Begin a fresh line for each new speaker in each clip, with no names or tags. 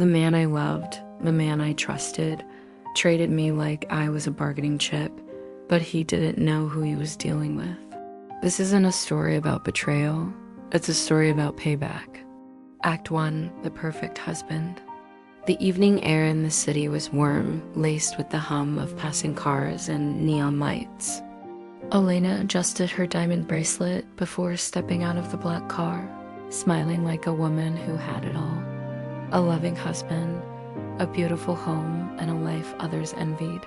The man I loved, the man I trusted, traded me like I was a bargaining chip, but he didn't know who he was dealing with. This isn't a story about betrayal, it's a story about payback. Act 1, The Perfect Husband. The evening air in the city was warm, laced with the hum of passing cars and neon lights. Elena adjusted her diamond bracelet before stepping out of the black car, smiling like a woman who had it all. A loving husband, a beautiful home, and a life others envied.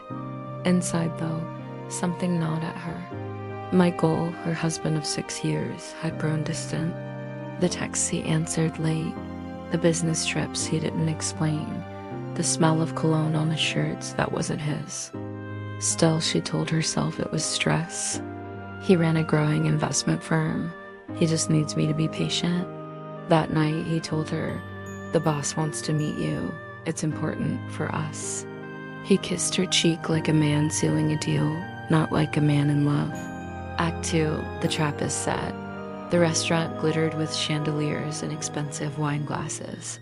Inside, though, something gnawed at her. Michael, her husband of 6 years, had grown distant. The texts he answered late, the business trips he didn't explain, the smell of cologne on his shirts that wasn't his. Still, she told herself it was stress. He ran a growing investment firm. He just needs me to be patient. That night, he told her, "The boss wants to meet you. It's important for us." He kissed her cheek like a man sealing a deal, not like a man in love. Act 2, The Trap is set. The restaurant glittered with chandeliers and expensive wine glasses.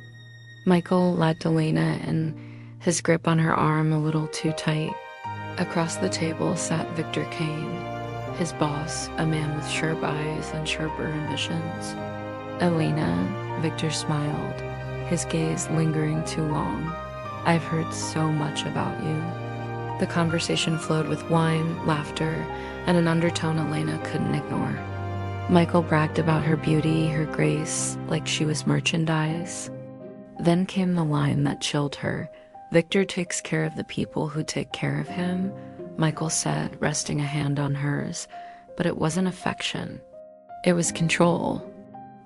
Michael let Elena in, his grip on her arm a little too tight. Across the table sat Victor Kane, his boss, a man with sharp eyes and sharper ambitions. "Elena," Victor smiled, his gaze lingering too long. "I've heard so much about you." The conversation flowed with wine, laughter, and an undertone Elena couldn't ignore. Michael bragged about her beauty, her grace, like she was merchandise. Then came the line that chilled her. "Victor takes care of the people who take care of him," Michael said, resting a hand on hers. But it wasn't affection. It was control.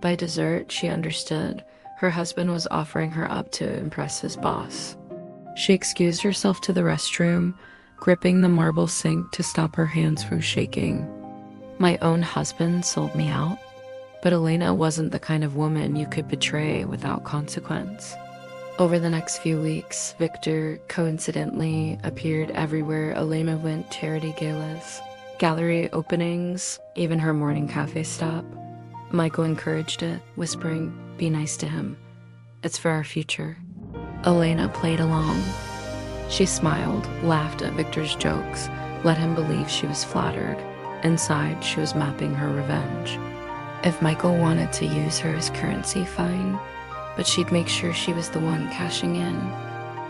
By dessert, she understood. Her husband was offering her up to impress his boss. She excused herself to the restroom, gripping the marble sink to stop her hands from shaking. My own husband sold me out, but Elena wasn't the kind of woman you could betray without consequence. Over the next few weeks, Victor coincidentally appeared everywhere Elena went: charity galas, gallery openings, even her morning cafe stop. Michael encouraged it, whispering, "Be nice to him. It's for our future." Elena played along. She smiled, laughed at Victor's jokes, let him believe she was flattered. Inside, she was mapping her revenge. If Michael wanted to use her as currency, fine, but she'd make sure she was the one cashing in.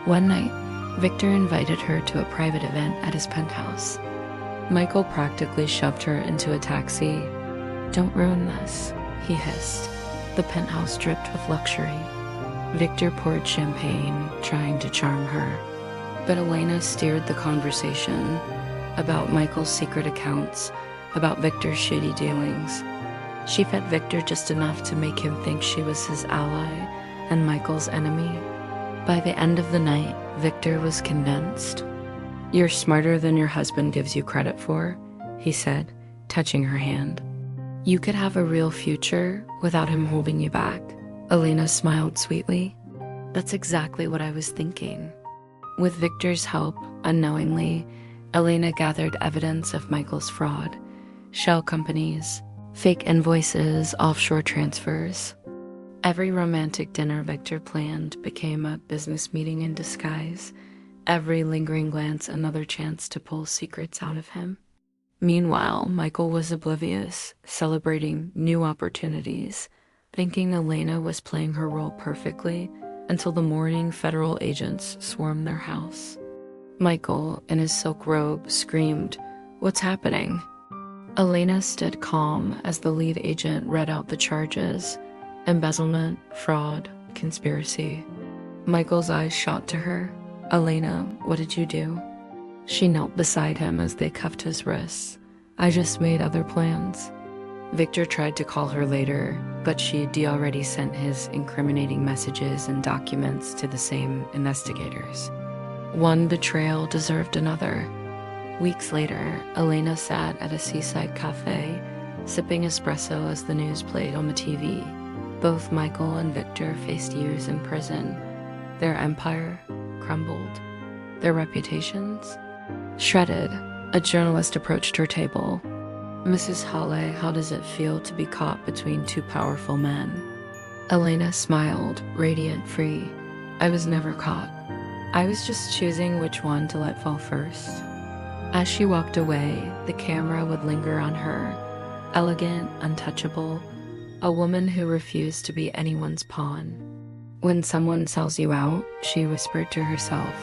One night, Victor invited her to a private event at his penthouse. Michael practically shoved her into a taxi. "Don't ruin this," he hissed. The penthouse dripped with luxury. Victor poured champagne, trying to charm her. But Elena steered the conversation about Michael's secret accounts, about Victor's shady dealings. She fed Victor just enough to make him think she was his ally and Michael's enemy. By the end of the night, Victor was convinced. "You're smarter than your husband gives you credit for," he said, touching her hand. "You could have a real future without him holding you back." Elena smiled sweetly. "That's exactly what I was thinking." With Victor's help, unknowingly, Elena gathered evidence of Michael's fraud: shell companies, fake invoices, offshore transfers. Every romantic dinner Victor planned became a business meeting in disguise. Every lingering glance another chance to pull secrets out of him. Meanwhile, Michael was oblivious, celebrating new opportunities, thinking Elena was playing her role perfectly, until the morning federal agents swarmed their house. Michael, in his silk robe, screamed, "What's happening?" Elena stood calm as the lead agent read out the charges: embezzlement, fraud, conspiracy. Michael's eyes shot to her. "Elena, what did you do?" She knelt beside him as they cuffed his wrists. "I just made other plans." Victor tried to call her later, but she'd already sent his incriminating messages and documents to the same investigators. One betrayal deserved another. Weeks later, Elena sat at a seaside cafe, sipping espresso as the news played on the TV. Both Michael and Victor faced years in prison. Their empire crumbled. Their reputations shredded. A journalist approached her table. "Mrs. Halle, how does it feel to be caught between two powerful men?" Elena smiled, radiant, free. I was never caught. I was just choosing which one to let fall first. As she walked away, the camera would linger on her, elegant, untouchable, a woman who refused to be anyone's pawn. When someone sells you out, she whispered to herself,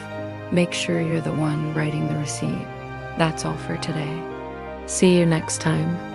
make sure you're the one writing the receipt. That's all for today. See you next time.